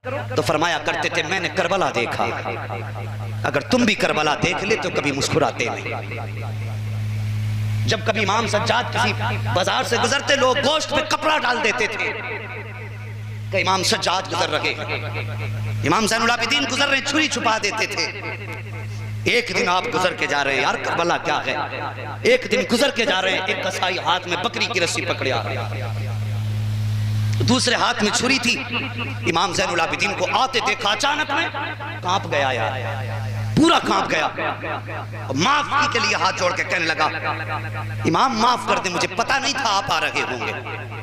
تو فرمایا کرتے تھے میں نے کربلا دیکھا، اگر تم بھی کربلا دیکھ لے تو کبھی مسکراتے نہیں۔ جب کبھی امام سجاد کسی بازار سے گزرتے لوگ گوشت میں کپڑا ڈال دیتے تھے کہ امام سجاد گزر رہے، امام زین العابدین گزر رہے چھری چھپا دیتے تھے۔ ایک دن آپ گزر کے جا رہے ہیں، یار کربلا کیا ہے، ایک دن گزر کے جا رہے ہیں، ایک قصائی ہاتھ میں بکری کی رسی پکڑے آ رہا ہے، دوسرے ہاتھ میں چھری تھی۔ امام زین العابدین کو آتے دیکھا، اچانک میں کانپ گیا، یار پورا کانپ گیا، معافی کے لیے ہاتھ جوڑ کے کہنے لگا امام معاف کر دیں، مجھے پتا نہیں تھا آپ آ رہے ہوں گے۔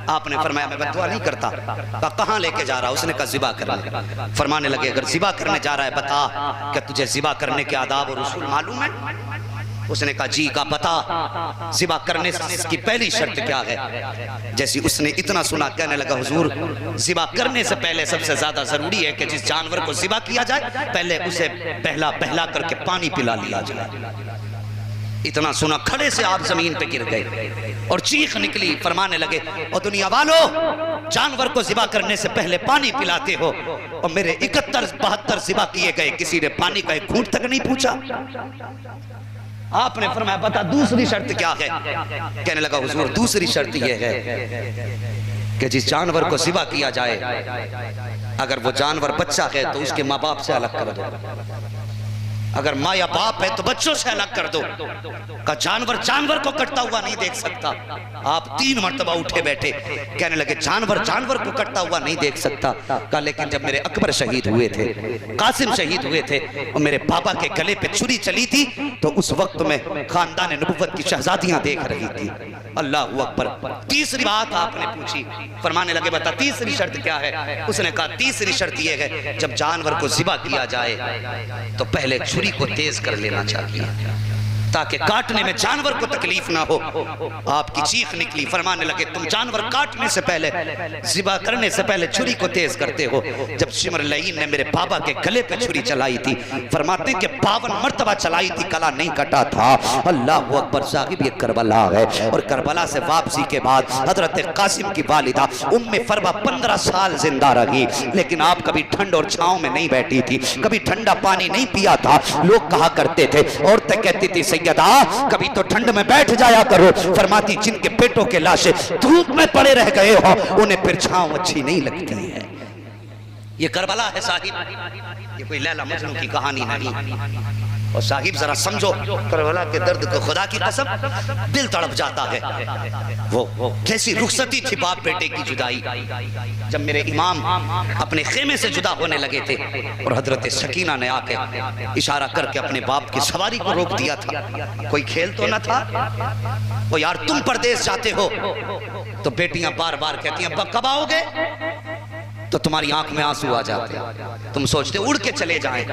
آپ نے فرمایا میں بددعا نہیں کرتا۔ کہا کہاں لے کے جا رہا؟ اس نے کہا ذبح کرنے۔ فرمانے لگے اگر ذبح کرنے جا رہا ہے بتا کہ تجھے ذبح کرنے کے آداب اور اصول معلوم ہے؟ اس نے کہا جی۔ کہا بتا ذبح کرنے کی پہلی شرط کیا ہے؟ جیسی اس نے اتنا سنا کہنے لگا حضور ذبح کرنے سے پہلے سب سے زیادہ ضروری ہے کہ جس جانور کو ذبح کیا جائے پہلے اسے بہلا کر کے پانی پلا لیا جائے۔ اتنا سنا کھڑے سے آپ زمین پہ گر گئے اور چیخ نکلی، فرمانے لگے او دنیا والو، جانور کو ذبح کرنے سے پہلے پانی پلاتے ہو اور میرے 71-72 ذبح کیے گئے کسی نے پانی کا ایک گھونٹ تک نہیں پوچھا۔ آپ نے فرمایا بتا دوسری شرط کیا ہے؟ کہنے لگا حضور دوسری شرط یہ ہے کہ جس جانور کو ذبح کیا جائے اگر وہ جانور بچہ ہے تو اس کے ماں باپ سے الگ کر دو، اگر ماں یا باپ ہے تو بچوں سے الگ کر دو۔ کہا جانور کو کٹتا ہوا نہیں دیکھ سکتا۔ آپ 3 مرتبہ اٹھے بیٹھے، کہنے لگے جانور کو کٹتا ہوا نہیں دیکھ سکتا۔ کہا لیکن جب میرے اکبر شہید ہوئے تھے، قاسم شہید ہوئے تھے اور میرے بابا کے گلے پہ چھری چلی تھی تو اس وقت میں خاندان نبوت کی شہزادیاں دیکھ رہی تھی۔ اللہ اکبر۔ تیسری بات آپ نے پوچھی، فرمانے لگے بتا تیسری شرط کیا ہے؟ اس نے کہا تیسری شرط یہ ہے جب جانور کو ذبح کیا جائے تو پہلے چھری کو تیز کر لینا چاہیے تاکہ کاٹنے میں جانور کو تکلیف نہ ہو۔ آپ کی چیخ نکلی، فرمانے لگے تم جانور کاٹنے سے پہلے ذبح کرنے سے پہلے چھری کو تیز کرتے ہو۔ جب شمر لعین نے میرے بابا کے گلے پہ چھری چلائی تھی، فرماتے ہیں کہ 52 مرتبہ چلائی تھی، گلا نہیں کٹا تھا۔ اللہ اکبر صاحب، یہ کربلا ہے اور کربلا سے واپسی کے بعد حضرت قاسم کی والدہ ام فروا 15 سال زندہ رہی، لیکن آپ کبھی ٹھنڈ اور چھاؤں میں نہیں بیٹھی تھی، کبھی ٹھنڈا پانی نہیں پیا تھا۔ لوگ کہا کرتے تھے، عورتیں کہتی تھی سیدہ کبھی تو ٹھنڈ میں بیٹھ جایا کرو، فرماتی جن کے پیٹوں کے لاشیں دھوپ میں پڑے رہ گئے ہو انہیں پھر چھاؤں اچھی نہیں لگتی ہے۔ یہ کربلا ہے صاحب، یہ کوئی لیلا مجنوں کی کہانی نہیں۔ اور صاحب ذرا سمجھو کربلا کے درد کو، خدا کی قسم دل تڑپ جاتا ہے۔ وہ کیسی رخصتی تھی باپ بیٹے کی جدائی۔ جب میرے امام اپنے خیمے سے جدا ہونے لگے تھے اور حضرت سکینہ نے آ کے اشارہ کر کے اپنے باپ کی سواری کو روک دیا تھا، کوئی کھیل تو نہ تھا۔ وہ یار تم پردیس جاتے ہو تو بیٹیاں بار بار کہتی ہیں ابا کب آؤ گے، تو تمہاری آنکھ میں آنسو آ جاتے، تم سوچتے اڑ کے چلے جائیں۔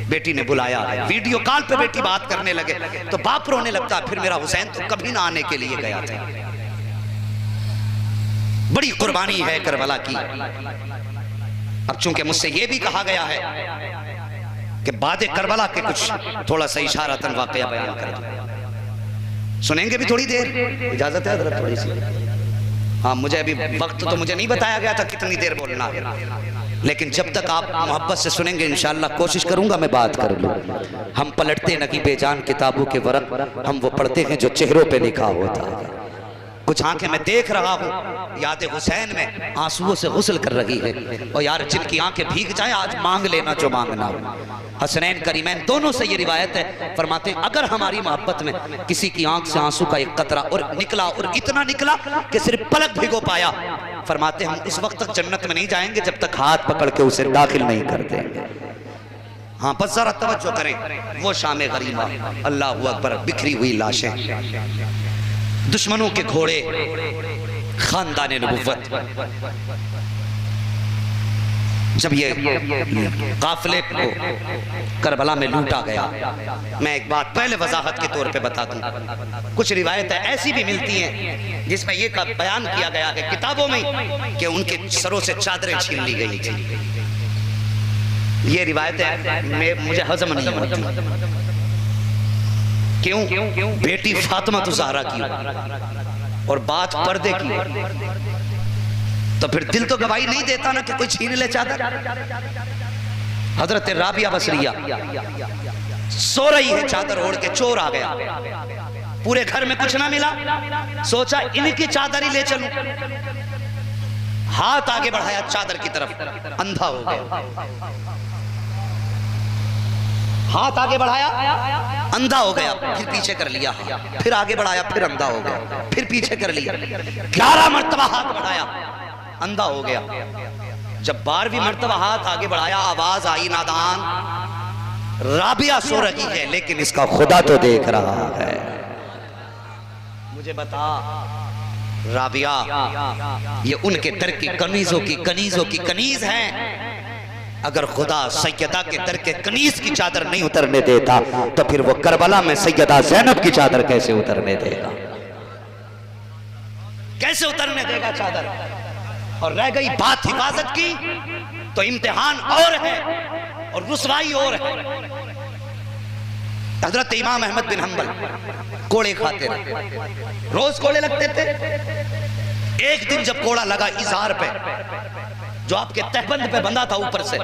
بیٹی نے بلایا، ویڈیو کال پہ بیٹی بات کرنے لگے تو باپ رونے لگتا، پھر میرا حسین تو کبھی نہ آنے کے لیے گیا تھا۔ بڑی قربانی ہے کربلا کی۔ اب چونکہ مجھ سے یہ بھی کہا گیا ہے کہ بعد کربلا کے کچھ تھوڑا سا اشارتاً واقعہ بیان کر دوں، سنیں گے بھی تھوڑی دیر؟ اجازت ہے حضرت تھوڑی سی؟ ہاں مجھے ابھی وقت تو مجھے نہیں بتایا گیا تھا کتنی دیر بولنا ہے، لیکن جب تک آپ محبت سے سنیں گے انشاءاللہ کوشش کروں گا میں بات کر لوں۔ ہم پلٹتے نہیں بے جان کتابوں کے ورق، ہم وہ پڑھتے ہیں جو چہروں پہ لکھا ہوتا ہے۔ کچھ آنکھیں میں دیکھ رہا ہوں یاد حسین میں آنسوؤں سے غسل کر رہی ہے، اور یار جن کی آنکھیں بھیگ جائیں آج مانگ لینا جو مانگنا ہو۔ حسنین کریمین دونوں سے یہ روایت ہے، فرماتے ہیں اگر ہماری محبت میں کسی کی آنکھ سے آنسو کا ایک قطرہ اور نکلا اور اتنا نکلا کہ صرف پلک بھگو پایا، فرماتے ہم اس وقت تک جنت میں نہیں جائیں گے جب تک ہاتھ پکڑ کے اسے داخل نہیں کر دیں گے۔ ہاں بس ذرا توجہ کریں، وہ شام غریبہ، اللہ اکبر، بکھری ہوئی لاشیں، دشمنوں کے گھوڑے، خاندان نبوت۔ جب یہ قافلے کو کربلا میں لوٹا گیا، میں ایک بات پہلے وضاحت کے طور پہ بتا دوں، کچھ روایتیں ایسی بھی ملتی ہیں جس میں یہ بیان کیا گیا ہے کتابوں میں کہ ان کے سروں سے چادریں چھین لی گئی تھی۔ یہ روایتیں مجھے ہضم نہیں ہوتی۔ کیوں؟ بیٹی فاطمہ زہرا کی اور بات پردے کی، تو پھر دل تو گواہی نہیں دیتا نا کہ کوئی چھین لے چادر. حضرت رابعہ بصریہ سو رہی ہے چادر اوڑھ کے, چور آ گیا, پورے گھر میں کچھ نہ ملا, سوچا ان کی چادر ہی لے چلوں. ہاتھ آگے بڑھایا چادر کی طرف, اندھا ہو گیا. ہاتھ آگے بڑھایا, اندھا ہو گیا, پھر پیچھے کر لیا, پھر آگے بڑھایا, پھر اندھا ہو گیا, پھر پیچھے کر لیا, 11 مرتبہ ہاتھ بڑھایا, اندھا ہو گیا. جب 12ویں مرتبہ ہاتھ آگے بڑھایا, آواز آئی, نادان رابعہ سو رہی ہے لیکن اس کا خدا تو دیکھ رہا ہے. مجھے بتا رابعہ یہ ان کے در کی کنیزوں کی کنیز ہیں. اگر خدا سیدہ کے در کے کنیز کی چادر نہیں اترنے دیتا تو پھر وہ کربلا میں سیدہ زینب کی چادر کیسے اترنے دے گا؟ کیسے اترنے دے گا چادر؟ اور رہ گئی بات حفاظت کی تو امتحان اور ہے اور رسوائی اور ہے. حضرت امام احمد بن حنبل کوڑے کھاتے رہے, روز کوڑے لگتے تھے. ایک دن جب کوڑا لگا ازار پہ جو آپ کے تہبند پہ بندھا تھا, اوپر سے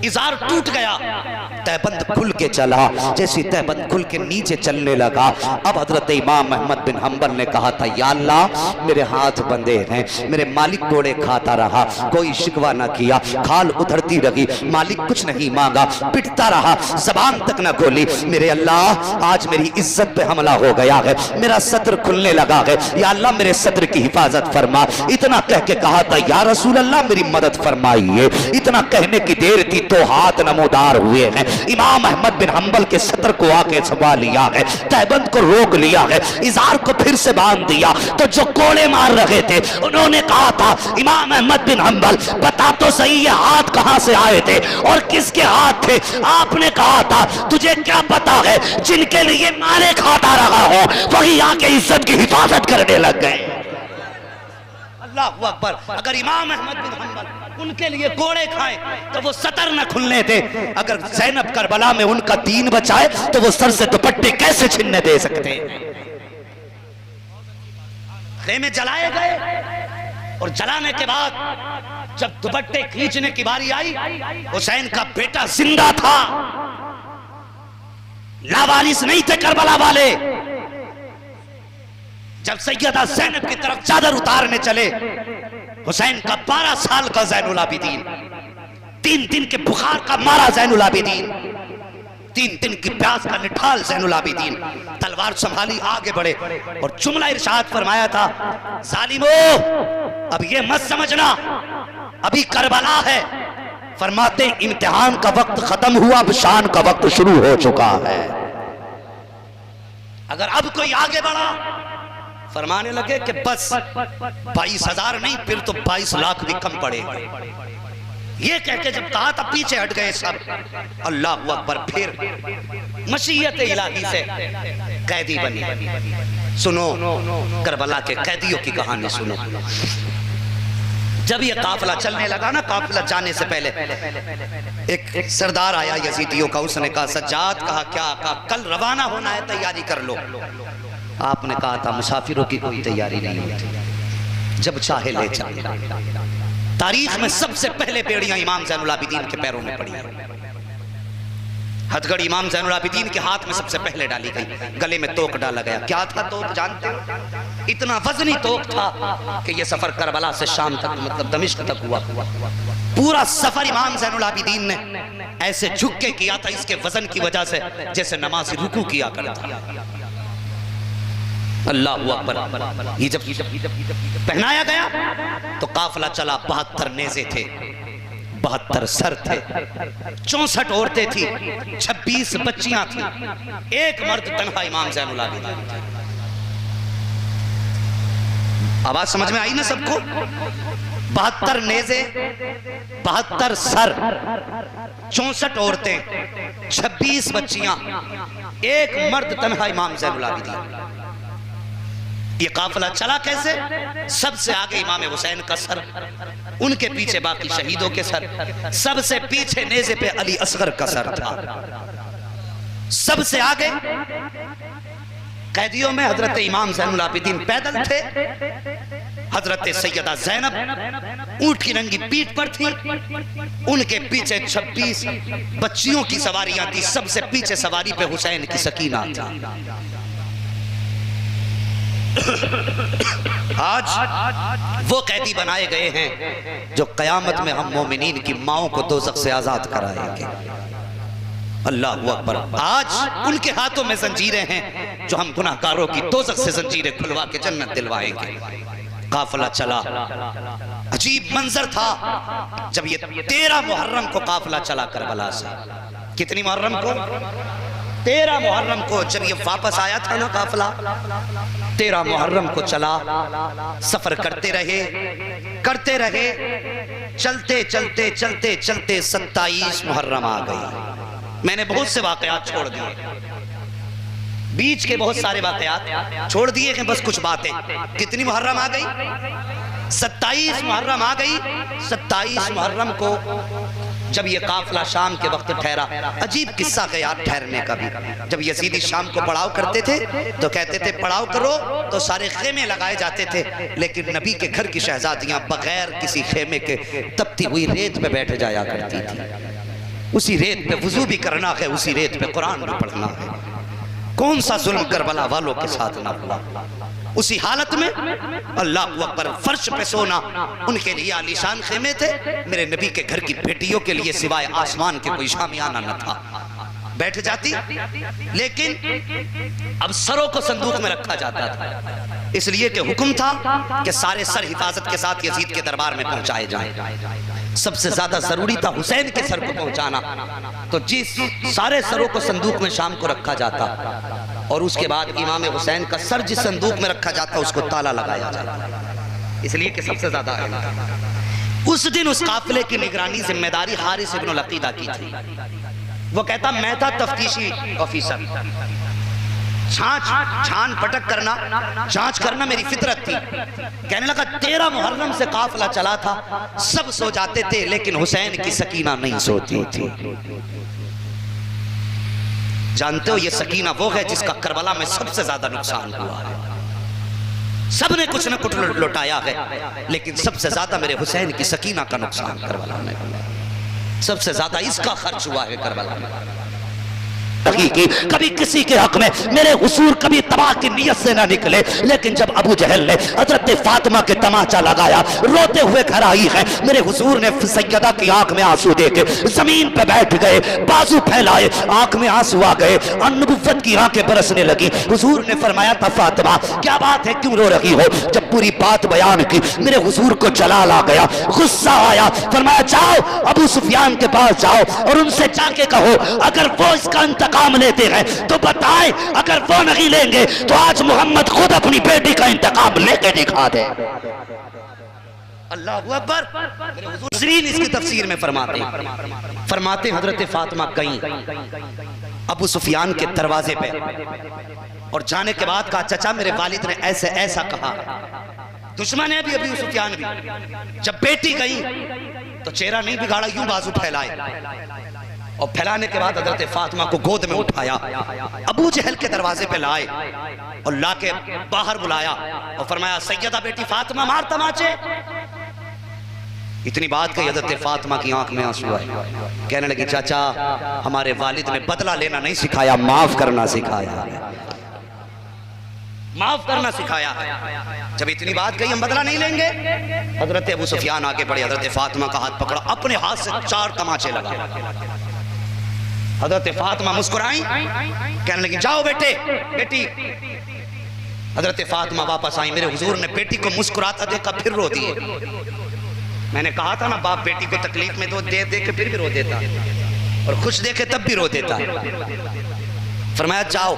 ازار ٹوٹ گیا, تہبند کھل کے چلا. جیسی تہبند کھل کے نیچے چلنے لگا, اب حضرت امام احمد بن حنبل نے کہا تھا یا اللہ میرے ہاتھ بندھے ہیں, میرے مالک کوڑے کھاتا رہا, کوئی شکوہ نہ کیا, کھال ادھرتی رہی, مالک کچھ نہیں مانگا, پٹتا رہا, زبان تک نہ کھولی. میرے اللہ آج میری عزت پہ حملہ ہو گیا ہے, میرا صدر کھلنے لگا ہے, یا اللہ میرے صدر کی حفاظت فرما. اتنا کہہ کے کہا تھا یا رسول اللہ میری مدد فرمائیے. اتنا کہنے کی دیر تھی تو ہاتھ نمودار ہوئے ہیں. امام احمد بن حنبل کے صدر کو آ کے چھپا لیا ہے, تہبند کو روک لیا ہے, ازار کو پھر سے باندھ دیا. تو جو کوڑے مار رہے تھے انہوں نے کہا تھا امام احمد بن حنبل بتا تو صحیح یہ ہاتھ کہاں سے آئے تھے اور کس کے ہاتھ تھے؟ آپ نے کہا تھا تجھے کیا پتا ہے, جن کے لیے مارے کھاتا رہا ہو وہی آ کے عزت کی حفاظت کرنے لگ گئے. اللہ اکبر. اگر امام احمد بن حنبل ان کے لیے کوڑے کھائیں تو وہ سطر نہ کھلنے دے. اگر زینب کربلا میں ان کا دین بچائے تو وہ سر سے دوپٹے کیسے چھننے دے سکتے؟ خیمے جلائے گئے اور جلانے کے بعد جب دوپٹے کھینچنے کی باری آئی, حسین کا بیٹا زندہ تھا, لاوارث نہیں تھے کربلا والے. جب سیدہ زینب کی طرف چادر اتارنے چلے, حسین کا 12 سال کا زین العابدین, 3 دن کے بخار کا مارا زین العابدین, 3 دن کی پیاس کا نٹھال زین العابدین, تلوار سنبھالی آگے بڑھے اور جملہ ارشاد فرمایا تھا ظالمو اب یہ مت سمجھنا ابھی کربلا ہے. فرماتے امتحان کا وقت ختم ہوا, اب شان کا وقت شروع ہو چکا ہے. اگر اب کوئی آگے بڑھا فرمانے لگے کہ بس 22,000 نہیں پھر تو 22 لاکھ بھی کم پڑے گا. یہ کہہ کے جب کہا تھا پیچھے ہٹ گئے سب. اللہ اکبر. پھر مشیت الہی سے قیدی بنی. سنو کربلا کے قیدیوں کی کہانی سنو. جب یہ قافلہ چلنے لگا نا, قافلہ جانے سے پہلے ایک سردار آیا یزیدیوں کا, اس نے کہا سجاد, کہا کیا؟ کہا کل روانہ ہونا ہے, تیاری کر لو. آپ نے کہا تھا مسافروں کی کوئی تیاری نہیں ہوتی, جب چاہے لے چاہے. تاریخ میں سب سے پہلے بیڑیاں امام زین العابدین کے پیروں میں پڑی. ہتھ گڑی امام زین العابدین کے ہاتھ میں سب سے پہلے ڈالی گئی, گلے میں توک ڈالا گیا. کیا تھا توک جانتے ہو؟ اتنا وزنی توک تھا کہ یہ سفر کربلا سے شام تک مطلب دمشق تک ہوا. پورا سفر امام زین العابدین نے ایسے جھک کے کیا تھا اس کے وزن کی وجہ سے جیسے نمازی رکوع کیا کرتا. اللہ اکبر. یہ جب پہنایا گیا تو قافلہ چلا. 72 نیزے تھے, 72 سر تھے, 64 عورتیں تھی, 26 بچیاں تھیں, ایک مرد تنہا امام زین العابدین تھا. آواز سمجھ میں آئی نا سب کو؟ 72 نیزے, 72 سر, 64 عورتیں, 26 بچیاں, ایک مرد تنہا امام زین العابدین. یہ قافلہ چلا کیسے؟ سب سے آگے امام حسین کا سر, ان کے پیچھے باقی شہیدوں کے سر, سب سے پیچھے نیزے پہ علی اصغر کا سر تھا. سب سے آگے قیدیوں میں حضرت امام زین العابدین پیدل تھے, حضرت سیدہ زینب اونٹ کی ننگی پیٹھ پر تھی، ان کے پیچھے 26 بچیوں کی سواریاں تھی، سب سے پیچھے سواری پہ حسین کی سکینہ تھی۔ آج وہ قیدی بنائے گئے ہیں جو قیامت میں ہم مومنین کی ماؤں کو دوزخ سے آزاد کرائیں گے۔ اللہ اکبر۔ آج ان کے ہاتھوں میں زنجیریں ہیں جو ہم گناہگاروں کی دوزخ سے زنجیریں کھلوا کے جنت دلوائیں گے۔ قافلہ چلا، عجیب منظر تھا جب یہ 13 محرم کو قافلہ چلا کربلا سے۔ کتنی محرم کو؟ 13 محرم کو جب یہ واپس آیا تھا نا قافلہ، 13 محرم کو چلا، سفر کرتے رہے، چلتے چلتے چلتے چلتے 27 محرم آ گئی۔ میں نے بہت سے واقعات چھوڑ دیے، بیچ کے بہت سارے واقعات چھوڑ دیے ہیں، بس کچھ باتیں۔ کتنی محرم آ گئی؟ 27 محرم آ گئی۔ 27 محرم کو جب یہ قافلہ شام کے وقت ٹھہرا، عجیب قصہ ہے یار ٹھہرنے کا بھی۔ جب یزیدی شام کو پڑاؤ کرتے تھے تو کہتے تھے پڑاؤ کرو، تو سارے خیمے لگائے جاتے تھے، لیکن نبی کے گھر کی شہزادیاں بغیر کسی خیمے کے تپتی ہوئی ریت پہ بیٹھ جایا کرتی تھی۔ اسی ریت پہ وضو بھی کرنا ہے، اسی ریت پہ قرآن بھی پڑھنا ہے۔ کون سا ظلم کربلا والوں کے ساتھ نہ ہوا؟ اسی حالت میں اللہ اکبر، فرش پہ سونا ان کے لیے عالیشان خیمے تھے، میرے نبی کے گھر کی بیٹیوں کے لیے سوائے آسمان کے کوئی شامیانہ نہ تھا۔ بیٹھ جاتی، لیکن اب سروں کو صندوق میں رکھا جاتا تھا، اس لیے کہ حکم تھا کہ سارے سر حفاظت کے ساتھ یزید کے دربار میں پہنچائے جائیں۔ سب سے زیادہ ضروری تھا حسین کے سر کو پہنچانا، تو جس سارے سروں کو صندوق میں شام کو رکھا جاتا، اور اس کے بعد امام حسین کا سر جس صندوق میں رکھا جاتا اس کو تالا لگایا جاتا، اس لیے کہ سب سے زیادہ اہم تھا۔ اس دن اس قافلے کی نگرانی ذمہ داری حارث ابن العقیدہ کی تھی۔ وہ کہتا میں تھا تفتیشی آفیسر، چھان پٹک کرنا، جانچ کرنا میری فطرت تھی۔ کہنے لگا 13 محرم سے قافلہ چلا تھا، سب سو جاتے تھے لیکن حسین کی سکینہ نہیں سوتی تھی۔ جانتے ہو یہ سکینہ وہ ہے جس کا کربلا میں سب سے زیادہ نقصان ہوا ہے۔ سب نے کچھ نہ کچھ لوٹایا ہے، لیکن سب سے زیادہ میرے حسین کی سکینہ کا نقصان کربلا میں ہوا۔ سب سے زیادہ اس کا خرچ ہوا ہے کربلا میں۔ کبھی کسی کے حق میں میرے حضور کبھی تباہ کی نیت سے نہ نکلے، لیکن جب ابو جہل نے حضرت فاطمہ کے تماچا لگایا، روتے ہوئے گھر آئی ہے، میرے حضور نے سیدہ کی آنکھ میں آنسو دے کے زمین پہ بیٹھ گئے، بازو پھیلائے، آنکھ میں آنسو آ گئے، اور نبوت کی آنکھیں برسنے لگی۔ حضور نے فرمایا تھا فاطمہ کیا بات ہے، کیوں رو رہی ہو؟ جب پوری بات بیان کی میرے حضور کو جلال آ گیا، غصہ آیا، فرمایا جاؤ ابو سفیان کے پاس جاؤ اور ان سے جا کے کہو اگر وہ اس کا انتقام لیتے ہیں تو بتائیں، اگر وہ نہیں لیں گے تو آج محمد خود اپنی بیٹی کا انتقام لے کے دکھا دے۔ اللہ اکبر۔ حضور اس کی تفسیر میں فرماتے حضرت فاطمہ گئیں ابو سفیان کے دروازے پہ، اور جانے کے بعد کہا چچا میرے والد نے ایسے ایسا کہا۔ دشمن ہے بھی ابو سفیان بھی۔ جب بیٹی گئی تو چہرہ نہیں بگاڑا، یوں بازو پھیلائے، اور پھیلانے کے بعد حضرت فاطمہ کو گود میں اٹھایا، ابو جہل کے دروازے پہ لائے اور لا کے باہر بلایا اور فرمایا سیدہ بیٹی فاطمہ مار تماچے۔ اتنی بات کہی، حضرت فاطمہ کی آنکھ میں آنسو آئے، کہنے لگی چاچا ہمارے والد نے بدلہ لینا نہیں سکھایا، معاف کرنا سکھایا ہے، معاف کرنا سکھایا ہے۔ جب اتنی بات کہی ہم بدلہ نہیں لیں گے، حضرت ابو سفیان آگے بڑھے، حضرت فاطمہ کا ہاتھ پکڑا، اپنے ہاتھ سے 4 تماچے لگا۔ حضرت فاطمہ مسکرائیں، کہنے لگی جاؤ بیٹی۔ حضرت فاطمہ واپس آئیں، میرے حضور نے بیٹی کو مسکراتا دیکھا پھر رو دیے۔ میں نے کہا تھا نا باپ بیٹی کو تکلیف میں تو دے کے پھر بھی رو دیتا، اور خوش دیکھے تب بھی رو دیتا۔ فرمایا جاؤ،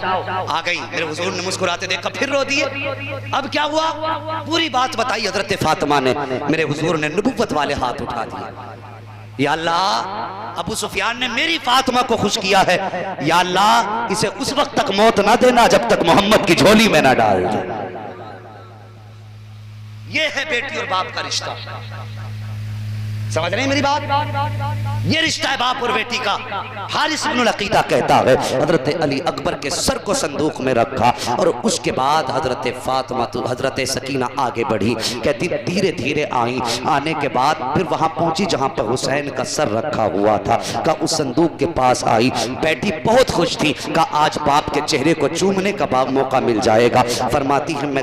آ گئی، میرے حضور نے مسکراتے دیکھا پھر رو دیے۔ اب کیا ہوا؟ پوری بات بتائی حضرت فاطمہ نے، میرے حضور نے نبوت والے ہاتھ اٹھا دیے۔ یا اللہ ابو سفیان نے میری فاطمہ کو خوش کیا ہے، یا اللہ اسے اس وقت تک موت نہ دینا جب تک محمد کی جھولی میں نہ ڈال دے۔ یہ ہے بیٹی اور باپ کا رشتہ، سمجھ رہے ہیں میری بات؟ یہ رشتہ ہے باپ اور بیٹی کا۔ حارث بن العقیدہ کہتا ہے حضرت علی اکبر کے سر کو صندوق میں رکھا اور اس کے بعد حضرت فاطمہ حضرت سکینہ آگے بڑھی، کہتی دھیرے دھیرے آئیں، آنے کے بعد پھر وہاں پہنچی جہاں پر حسین کا سر رکھا ہوا تھا، کہا اس صندوق کے پاس آئی، بیٹی بہت خوش تھی، کہا آج باپ کے چہرے کو چومنے کا موقع مل جائے گا۔ فرماتی ہے میں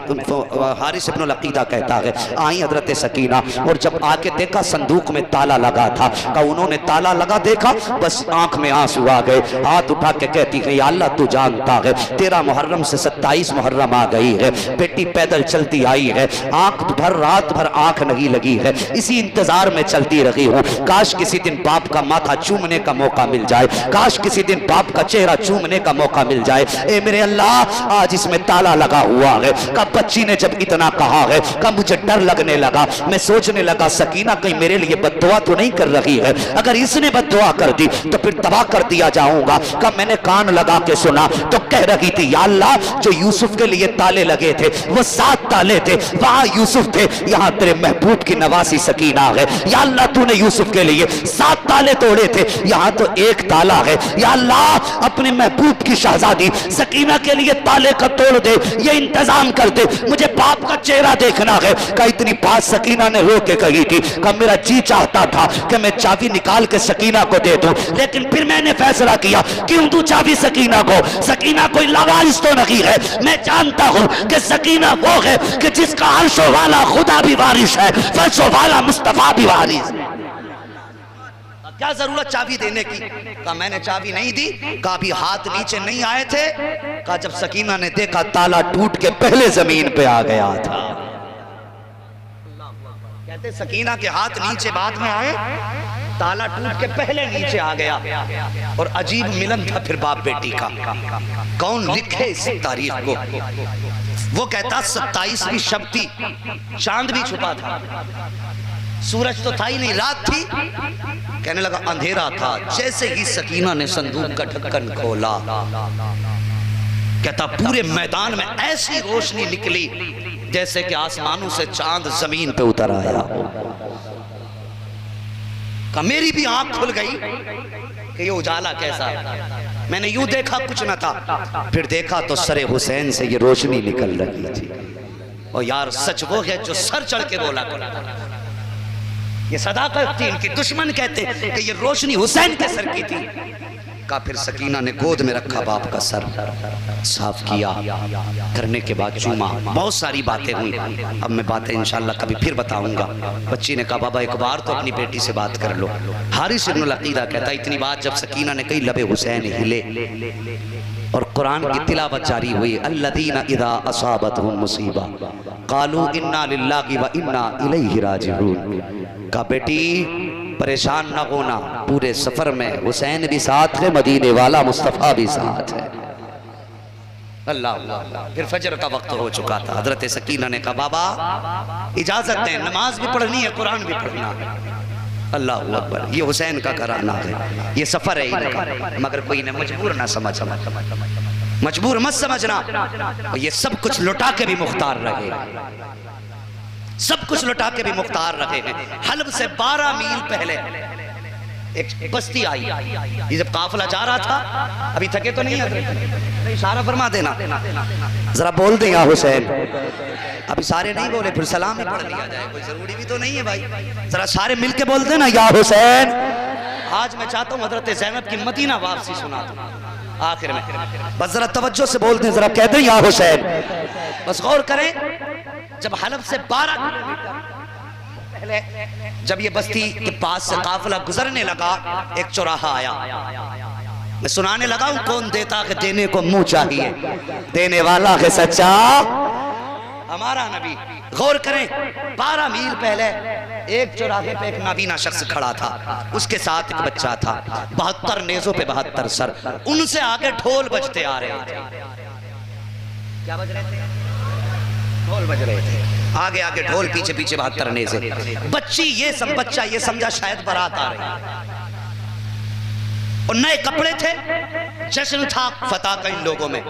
حارث بن العقیدہ کہتا ہے آئیں حضرت سکینہ، اور جب آ کے دیکھا صندوق میں تالا لگا تھا، کہا انہوں نے تالا لگا دیکھا، بس آنکھ میں آنسو آ گئے، ہاتھ اٹھا کے کہتی ہے یا اللہ تو جانتا ہے 13 محرم سے 27 محرم آ گئی ہے، بیٹی پیدل چلتی آئی ہے، آنکھ بھر رات بھر آنکھ نہیں لگی ہے، اسی انتظار میں چلتی رہی ہوں، کاش کسی دن باپ کا ماتھا چومنے کا موقع مل جائے، کاش کسی دن باپ کا چہرہ چومنے کا موقع مل جائے، اے میرے اللہ آج اس میں تالا لگا ہوا ہے۔ کہا بچی نے جب اتنا کہا ہے، کہا مجھے ڈر لگنے لگا، میں سوچنے لگا سکینہ کہیں میرے لیے بد دعا تو نہیں کر رہی ہے، اگر اس نے بد دعا کر دی تو پھر تباہ کر دیا جاؤں گا۔ کہا میں نے کان لگا کے سنا تو کہہ رہی تھی یا اللہ جو یوسف کے لیے تالے لگے تھے وہ 7 تالے تھے، وہاں یوسف تھے، یہاں تیرے محبوب کی نواسی سکینہ ہے، یا اللہ تو نے یوسف کے لیے 7 تالے توڑے تھے، یہاں تو 1 تالا ہے، یا اللہ اپنے محبوب کی شہزادی سکینہ کے لیے تالے کا توڑ دے، یہ انتظام کر دے، مجھے باپ کا چہرہ دیکھنا ہے۔ کہا اتنی بات سکینہ نے رو کے کہی تھی، کہا میرا جی چاہتا تھا کہ میں چابی نکال کے سکینہ کو دے دوں، لیکن پھر میں نے فیصلہ کیا کیوں دوں چابی سکینہ کو، سکینہ کوئی لوارث تو نہیں ہے، میں جانتا ہوں کہ سکینہ وہ ہے کہ جس کا عرش والا خدا بھی وارث ہے، فرش والا مصطفیٰ بھی وارث ہے، کیا ضرورت چابی دینے کی؟ کہا میں نے چابی نہیں دی، کہا بھی ہاتھ نیچے نہیں آئے تھے، کہا جب سکینہ نے دیکھا تالا ٹوٹ کے پہلے زمین پہ آ گیا تھا۔ کہتے سکینہ کے ہاتھ نیچے بعد میں آئے، تالا ٹوٹ کے پہلے نیچے آ گیا، اور عجیب ملن تھا پھر باپ بیٹی کا، کون لکھے اس تاریخ کو؟ وہ کہتا 27ویں شب تھی، چاند بھی چھپا تھا، سورج تو تھا ہی نہیں، رات تھی، کہنے لگا اندھیرا تھا، جیسے ہی سکینہ نے صندوق کا ڈھکن کھولا، کہتا پورے میدان میں ایسی روشنی نکلی جیسے کہ آسمانوں سے چاند زمین پہ اتر آیا ہو۔ کہ میری بھی آنکھ کھل گئی کہ یہ اجالا کیسا ہے، میں نے یوں دیکھا کچھ نہ تھا، پھر دیکھا تو سر حسین سے یہ روشنی نکل رہی تھی، اور یار سچ وہ ہے جو سر چڑھ کے بولا کرتا، یہ صداقت تھی، ان کی دشمن کہتے کہ یہ روشنی حسین کے سر کی تھی۔ کہا پھر سکینہ نے گود میں رکھا باپ کا سر، صاف کیا، کرنے کے بعد چوما، بہت ساری باتیں ہوئی، اب میں باتیں انشاءاللہ کبھی پھر بتاؤں گا۔ بچی نے کہا بابا ایک بار تو اپنی بیٹی سے بات کر لو۔ حارث بن العقیدہ کہتا اتنی بات جب سکینہ نے کہی لب حسین ہلے، اور قرآن کی تلاوت جاری ہوئی، الذین اذا اصابتهم مصیبہ قالوا انا للہ و انا الیہ راجعون۔ کہا بیٹی پریشان نہ ہونا، پورے سفر میں حسین بھی ساتھ ہے، مدینے والا مصطفیٰ بھی ساتھ ہے۔ اللہ اللہ، پھر فجر کا وقت ہو چکا تھا، حضرت سکینہ نے کہا بابا اجازت دیں، نماز بھی پڑھنی ہے، قرآن بھی پڑھنا ہے۔ اللہ اکبر، یہ حسین کا گھرانہ ہے، یہ سفر ہے ان کا، مگر کوئی نے مجبور نہ سمجھنا، مجبور مت سمجھنا، یہ سب کچھ لٹا کے بھی مختار رہے، سب کچھ لٹا کے بھی مختار رہے ہیں۔ حلب سے 12 میل پہلے ایک بستی آئی، یہ جب قافلہ جا رہا تھا، ابھی تھکے تو نہیں حضرت؟ اشارہ فرما دینا، ذرا بول دیں یا حسین، ابھی سارے نہیں بولے پھر سلام ہی پڑھ لیا جائے، کوئی ضروری بھی تو نہیں ہے بھائی، ذرا سارے مل کے بول دینا یا حسین۔ آج میں چاہتا ہوں حضرت زینب کی مدینہ واپسی سنا دوں آخر میں، بس ذرا توجہ سے بول دیں، ذرا کہہ دیں یا حسین، بس غور کریں۔ جب حلب سے 12 کلومیٹر پہلے جب یہ بستی کے پاس سے قافلہ گزرنے لگا، ایک چوراہا آیا، میں سنانے لگا ہوں کون دیتا کہ دینے کو منہ چاہیے، دینے والا ہے سچا ہمارا نبی۔ غور کریں 12 میل پہلے ایک چوراہے پہ ایک نابینا شخص کھڑا تھا، اس کے ساتھ ایک بچہ تھا، 72 نیزوں پہ 72 سر، ان سے آگے ڈھول بجتے آ رہے تھے۔ کیا بج رہے تھے؟ ڈھول بج رہے تھے، آگے آگے ڈھول، پیچھے پیچھے 72 نیزے۔ بچہ یہ سمجھا شاید بارات آ رہی، اور نئے کپڑے تھے، جشن تھا فتح کا ان لوگوں میں۔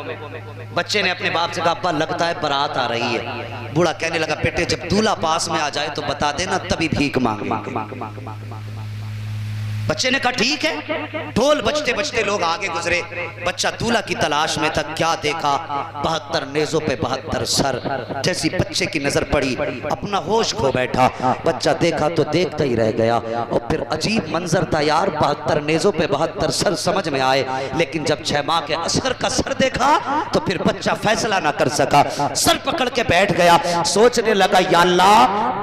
بچے نے اپنے باپ سے کہا ابا لگتا ہے بارات آ رہی ہے۔ بوڑھا کہنے لگا بیٹے جب دولہا پاس میں آ جائے تو بتا دینا، تبھی بھیک مانگیں۔ بچے نے کہا ٹھیک ہے. ڈھول بجتے بجتے لوگ آگے گزرے. بچہ دولہا کی تلاش میں تھا. کیا دیکھا؟ 72 نیزوں پہ 72 سر. جیسی بچے کی نظر پڑی اپنا ہوش کھو بیٹھا. بچہ دیکھا تو دیکھتا ہی رہ گیا. اور پھر عجیب منظر تھا یار, 72 نیزوں پہ 72 سر سمجھ میں آئے, لیکن جب 6 ماہ کے اصغر کا سر دیکھا تو پھر بچہ فیصلہ نہ کر سکا. سر پکڑ کے بیٹھ گیا. سوچنے لگا یا اللہ,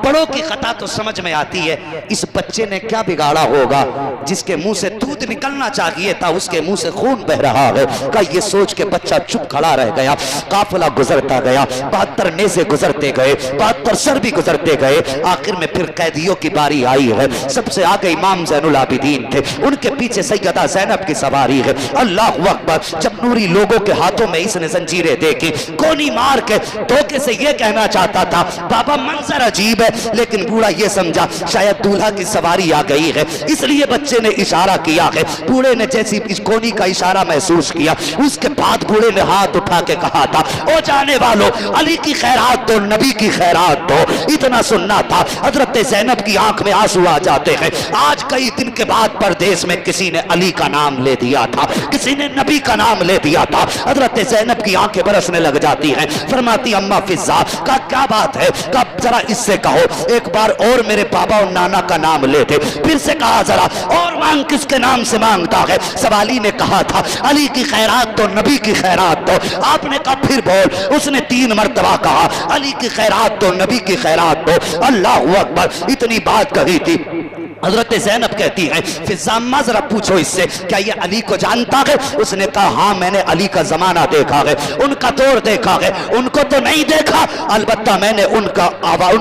بڑوں کی خطا تو سمجھ میں آتی ہے, اس بچے نے کیا بگاڑا ہوگا جس کے منہ سے دودھ نکلنا چاہیے تھا اس کے منہ سے خون بہ رہا ہے. کہ یہ سوچ کے بچہ چپ کھڑا رہ گیا. قافلہ گزرتا گیا, 72 نیزے گزرتے گئے, 72 سر بھی گزرتے گئے. آخر میں پھر قیدیوں کی باری آئی ہے. سب سے آگے امام زین العابدین تھے, ان کے پیچھے سیدہ زینب کی سواری ہے. اللہ اکبر. جب نوری لوگوں کے ہاتھوں میں اس نے زنجیریں دیکھی, کونی مار کے دھوکے سے یہ کہنا چاہتا تھا بابا منظر عجیب ہے, لیکن بوڑھا یہ سمجھا شاید دولہا کی سواری آ گئی ہے, اس لیے بچے نے اشارہ کیا ہے. بوڑھے نے جیسی اس کونی کا اشارہ محسوس کیا, اس کے بعد بوڑھے نے ہاتھ اٹھا کے کہا تھا او جانے والوں, علی کی خیرات دو, نبی کی خیرات دو. اتنا سننا تھا. حضرت زینب کی آنکھ میں آنسو آ جاتے ہیں. آج کئی دن کے بعد پردیس میں کسی نے علی کا نام لے دیا تھا, کسی نے نبی کا نام لے دیا تھا. حضرت زینب کی آنکھیں برسنے لگ جاتی ہیں. فرماتی اما فضا کا کیا بات ہے, کہ ذرا اس سے کہو ایک بار اور میرے بابا اور نانا کا نام لے دے. پھر سے کہا ذرا اور مانگ, کس کے نام سے مانگتا ہے؟ سوالی نے کہا تھا علی کی خیرات تو, نبی کی خیرات تو. آپ نے کہا پھر بول. اس نے 3 مرتبہ کہا علی کی خیرات تو, نبی کی خیرات تو. اللہ اکبر. اتنی بات کہی تھی. حضرت زینب کہتی ہیں فضامہ ذرا پوچھو اس سے کیا یہ علی کو جانتا ہے؟ اس نے کہا ہاں میں نے علی کا زمانہ دیکھا ہے, ان کا دور دیکھا ہے, ان کو تو نہیں دیکھا, البتہ میں نے ان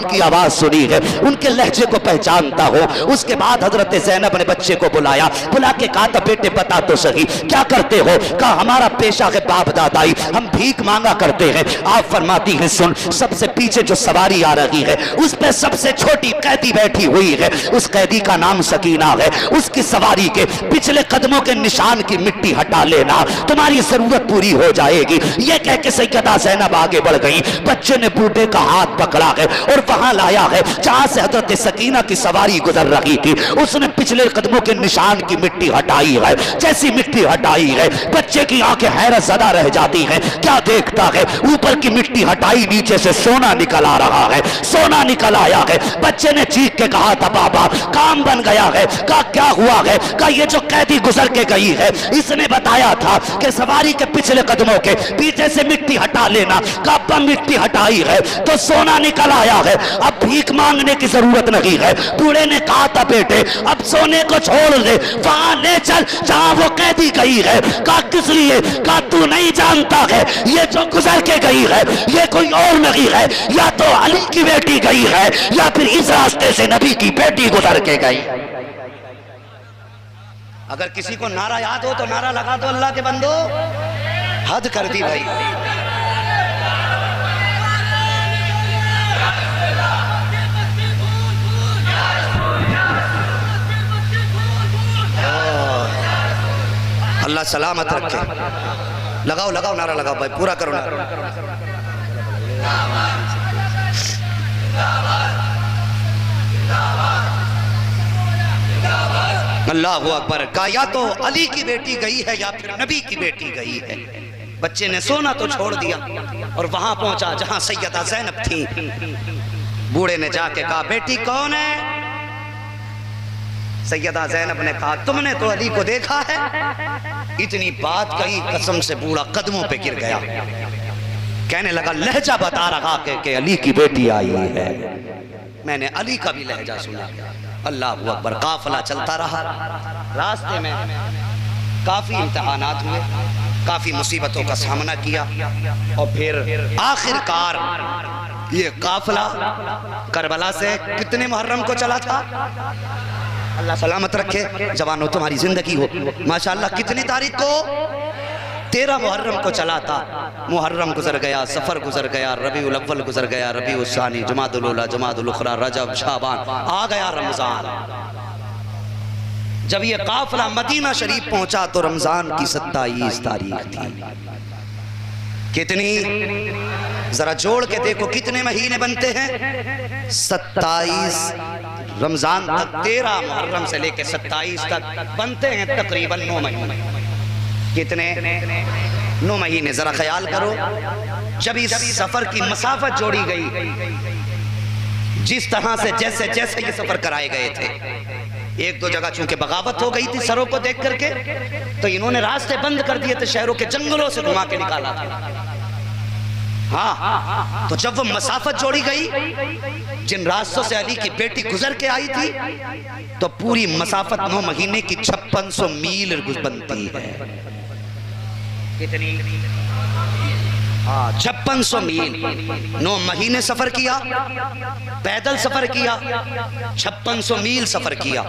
کی آواز سنی ہے, ان کے لہجے کو پہچانتا ہوں. اس کے بعد حضرت زینب نے بچے کو بلایا, بلا کے کہا تھا بیٹے بتا تو صحیح کیا کرتے ہو؟ کہا ہمارا پیشہ ہے باپ دادائی, ہم بھیک مانگا کرتے ہیں. آپ فرماتی ہیں سن, سب سے پیچھے جو سواری آ رہی ہے اس پہ سب سے چھوٹی قیدی بیٹھی ہوئی ہے. اس قیدی کا نام سکینہ ہے. اس کی سواری کے پچھلے قدموں کے نشان کی مٹی ہٹا لینا, تمہاری ضرورت پوری ہو جائے گی. یہ کہہ کے سیدہ زینب آگے بڑھ گئی. بچے نے بوڑھے کا ہاتھ پکڑا ہے اور وہاں لایا ہے جہاں سے حضرت سکینہ کی سواری گزر رہی تھی. اس نے پچھلے قدموں کے نشان کی مٹی ہٹائی ہے. جیسی مٹی ہٹائی ہے بچے کی آنکھیں حیرت زدہ رہ جاتی ہیں. کیا دیکھتا ہے؟ اوپر کی مٹی ہٹائی, نیچے سے سونا نکل آ رہا ہے. سونا نکل آیا ہے. بچے نے چیخ کے کہا تھا بابا کام بن گیا ہے. کہا کیا ہوا ہے؟ کہا یہ جو قیدی گزر کے گئی ہے اس نے بتایا تھا کہ سواری کے پچھلے قدموں کے پیچھے سے مٹی ہٹا لینا. کہا ابا مٹی ہٹائی ہے تو سونا نکل آیا ہے, اب بھیک مانگنے کی ضرورت نہیں ہے. بوڑھے نے کہا تھا بیٹے اب سونے کو چھوڑ دے, وہاں لے چل جہاں وہ قیدی گئی ہے. کہا کس لیے؟ کہا تو نہیں جانتا ہے یہ جو گزر کے گئی ہے یہ کوئی اور نہیں ہے, یا تو علی کی بیٹی گئی ہے یا پھر اس راستے سے نبی کی بیٹی گزر کے گئی. اگر کسی کو نعرہ یاد ہو تو نعرہ لگا دو اللہ کے بندو. حد کر دی بھائی. اللہ سلامت رکھے. لگاؤ لگاؤ نعرہ لگاؤ بھائی, پورا کرو نعرہ. اللہ اکبر. کہا یا تو علی کی بیٹی گئی ہے یا پھر نبی کی بیٹی گئی ہے. بچے نے سونا تو چھوڑ دیا اور وہاں پہنچا جہاں سیدہ زینب تھی. بوڑھے نے جا کے کہا بیٹی کون ہے؟ سیدہ زینب نے کہا تم نے تو علی کو دیکھا ہے. اتنی بات کہی قسم سے بوڑھا قدموں پہ گر گیا. کہنے لگا لہجہ بتا رہا کہ علی کی بیٹی آئی ہے. میں نے علی کا بھی لہجہ سنا. اللہ اکبر. قافلہ چلتا رہا. راستے میں کافی امتحانات ہوئے, کافی مصیبتوں کا سامنا کیا, اور پھر آخر کار یہ قافلہ کربلا سے کتنے محرم کو چلا تھا؟ اللہ سلامت رکھے. جوانوں تمہاری زندگی ہو ماشاءاللہ. کتنی تاریخ کو؟ 13 محرم کو چلا تھا. محرم گزر گیا, سفر گزر گیا, ربیع الاول گزر گیا, ربیع الثانی, جمادی الاولی, جمادی الاخری, رجب, شعبان, آ گیا رمضان. جب یہ قافلہ مدینہ شریف پہنچا تو رمضان کی 27 تاریخ تھی. کتنی؟ ذرا جوڑ کے دیکھو کتنے مہینے بنتے ہیں؟ 27 رمضان تک 13 محرم سے لے کے 27 تک بنتے ہیں تقریباً 9 مہینے. کتنے؟ 9 مہینے. ذرا خیال کرو جب اس سفر کی مسافت جوڑی گئی، جس طرح سے جیسے جیسے یہ سفر کرائے گئے تھے، ایک دو جگہ چونکہ بغاوت ہو گئی تھی سروں کو دیکھ کر کے، تو انہوں نے راستے بند کر دیے تھے، شہروں کے جنگلوں سے گھما کے نکالا تھا. ہاں تو جب وہ مسافت جوڑی گئی، جن راستوں سے علی کی بیٹی گزر کے آئی تھی، تو پوری مسافت 9 مہینے کی 5600 میل بنتی ہے. کتنی؟ 5600 میل. 9 مہینے سفر کیا، پیدل سفر کیا، 5600 میل سفر کیا.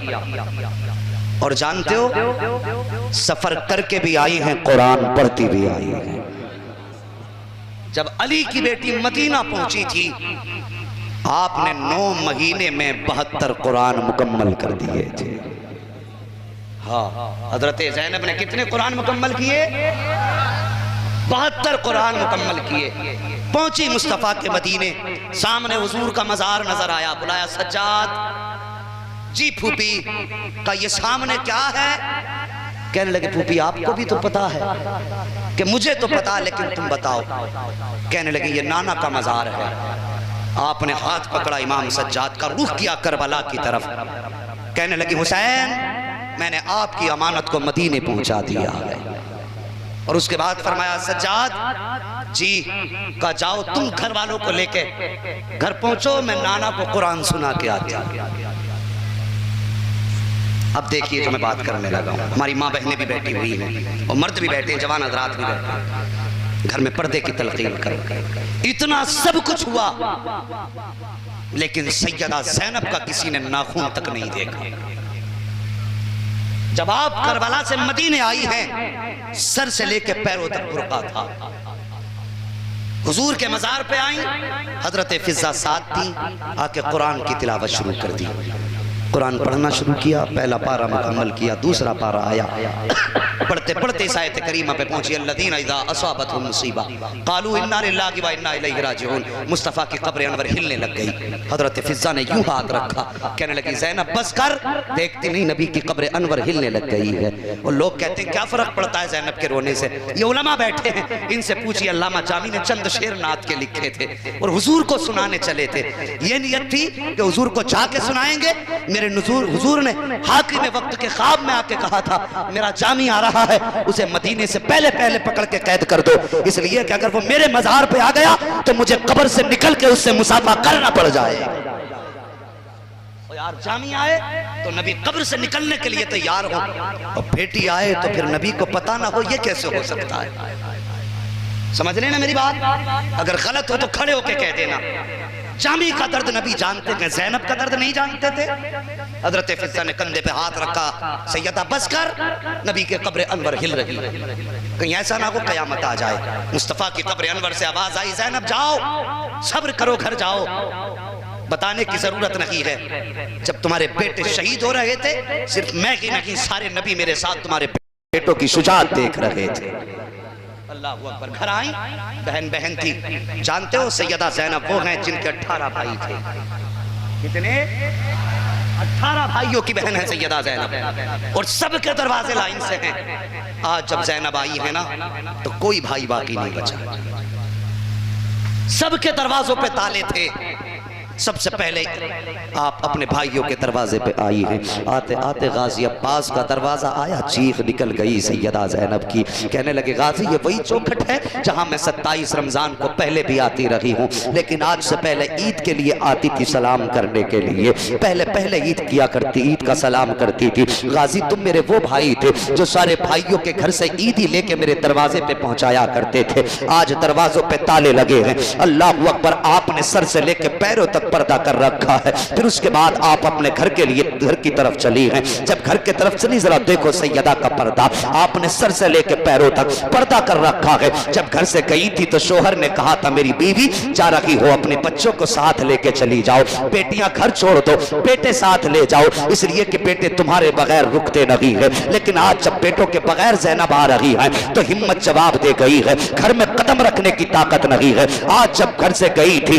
اور جانتے ہو سفر کر کے بھی آئی ہیں، قرآن پڑھتی بھی آئی ہیں. جب علی کی بیٹی مدینہ پہنچی تھی، آپ نے 9 مہینے میں 72 قرآن مکمل کر دیے تھے. ہاں حضرت زینب نے کتنے قرآن مکمل کیے؟ 72 قرآن مکمل کیے. پہنچی مصطفیٰ کے مدینے، سامنے حضور کا مزار نظر آیا. بلایا سجاد، جی پھوپی کا یہ سامنے کیا ہے؟ کہنے لگے پھوپی آپ کو بھی تو پتا ہے. کہ مجھے تو پتا لیکن تم بتاؤ. کہنے لگے یہ نانا کا مزار ہے. آپ نے ہاتھ پکڑا امام سجاد کا، رخ کیا کربلا کی طرف. کہنے لگے حسین، میں نے آپ کی امانت کو مدینے پہنچا دیا ہے. اور اس کے بعد فرمایا سجاد جی کہا جاؤ تم گھر والوں کو لے کے گھر پہنچو، میں نانا کو قرآن سنا کے آتا. اب دیکھیے جو میں بات کرنے لگا ہوں، ہماری ماں بہنیں بھی بیٹھی ہوئی ہیں اور مرد بھی بیٹھے ہیں، جوان حضرات بھی بیٹھے ہیں. گھر میں پردے کی تلقین کرو. اتنا سب کچھ ہوا لیکن سیدہ زینب کا کسی نے ناخن تک نہیں دیکھا. جب آپ کربلا سے مدینے آئی ہیں، سر سے لے کے پیروں تک برقع تھا. حضور کے مزار پہ آئیں، حضرت فضہ ساتھ تھی، آ کے قرآن کی تلاوت شروع کر دی. قرآن پڑھنا شروع کیا، پہلا پارہ مکمل کیا، دوسرا پارہ آیا. پڑھتے پڑھتے اس آیت کریمہ پہ پہنچی الذین اذا اصابتهم مصیبہ قالوا انا للہ و انا الیہ راجعون. مصطفیٰ کی قبر انور ہلنے لگ گئی. حضرت فضہ نے یوں ہاتھ رکھا، کہنے لگی زینب بس کر، دیکھتی نہیں نبی کی قبر انور ہلنے لگ گئی ہے. اور لوگ کہتے ہیں کیا فرق پڑتا ہے زینب کے رونے سے؟ یہ علماء بیٹھے ہیں، ان سے پوچھئے. علامہ جامی نے چند شعر نعت کے لکھے تھے اور حضور کو سنانے چلے تھے. یہ نیت تھی کہ حضور کو جا کے سنائیں گے. میرے حضور نے حاکم وقت کے خواب میں آ کے کہا تھا میرا جامی آ رہا ہے، اسے مدینے سے پہلے پہلے پکڑ کے قید کر دو، اس لیے کہ اگر وہ میرے مزار پہ آ گیا تو مجھے قبر سے نکل کے اس سے مصافحہ کرنا پڑ جائے. یار جامی آئے تو نبی قبر سے نکلنے کے لیے تیار ہو، اور بیٹی آئے تو پھر نبی کو پتہ نہ ہو. یہ کیسے ہو سکتا ہے؟ سمجھ لینا میری بات. اگر غلط ہو تو کھڑے ہو کے کہہ دینا. جامی کا درد نبی جانتے ہیں، زینب کا درد نہیں جانتے تھے. حضرت فضہ نے کندھے پہ ہاتھ رکھا، سیدہ بس کر، نبی کے قبر انور ہل رہی ہے، کہیں ایسا نہ ہو قیامت آ جائے. مصطفیٰ کی قبر انور سے آواز آئی زینب جاؤ، صبر کرو، گھر جاؤ. بتانے کی ضرورت نہیں ہے، جب تمہارے بیٹے شہید ہو رہے تھے صرف میں ہی نہیں سارے نبی میرے ساتھ تمہارے بیٹوں کی شجاعت دیکھ رہے تھے. اللہ اکبر. گھر آئیں، بہن بہن تھی. جانتے ہو سیدہ زینب وہ ہیں جن کے 18 بھائی تھے. کتنے؟ 18 بھائیوں کی بہن ہے سیدہ زینب، اور سب کے دروازے لائن سے ہیں. آج جب زینب آئی ہے نا تو کوئی بھائی باقی نہیں بچا. سب کے دروازوں پہ تالے تھے. سب سے پہلے آپ اپنے بھائیوں کے دروازے پہ آئی ہیں. آتے آتے غازی عباس کا دروازہ آیا، چیخ نکل گئی سیدہ زینب کی. کہنے لگے غازی یہ وہی چوکھٹ ہے جہاں میں 27 رمضان کو پہلے بھی آتی رہی ہوں، لیکن آج سے پہلے عید کے لیے آتی تھی سلام کرنے کے لیے. پہلے عید کیا کرتی، عید کا سلام کرتی تھی. غازی تم میرے وہ بھائی تھے جو سارے بھائیوں کے گھر سے عیدی لے کے میرے دروازے پہ پہنچایا کرتے تھے. آج دروازوں پہ تالے لگے ہیں. اللہ اکبر. آپ نے سر سے لے کے پیروں تک پردہ کر رکھا ہے. پھر اس کے بعد آپ اپنے گھر کے لیے گھر کی طرف چلی ہیں. جب گھر کے طرف چلی ذرا دیکھو سیدہ کا پردہ آپ نے سر سے لے کے پیروں تک پردہ کر رکھا ہے. جب گھر سے گئی تھی تو شوہر نے کہا تھا میری بیوی جا رہی ہو اپنے بچوں کو ساتھ لے کے چلی جاؤ، بیٹیاں گھر چھوڑ دو، بیٹے ساتھ لے جاؤ، اس لیے کہ بیٹے تمہارے بغیر رکتے نہیں ہیں. لیکن آج جب بیٹوں کے بغیر زینب آ رہی ہے تو ہمت جواب دے گئی ہے. گھر میں قدم رکھنے کی طاقت نہیں ہے. آج جب گھر سے گئی تھی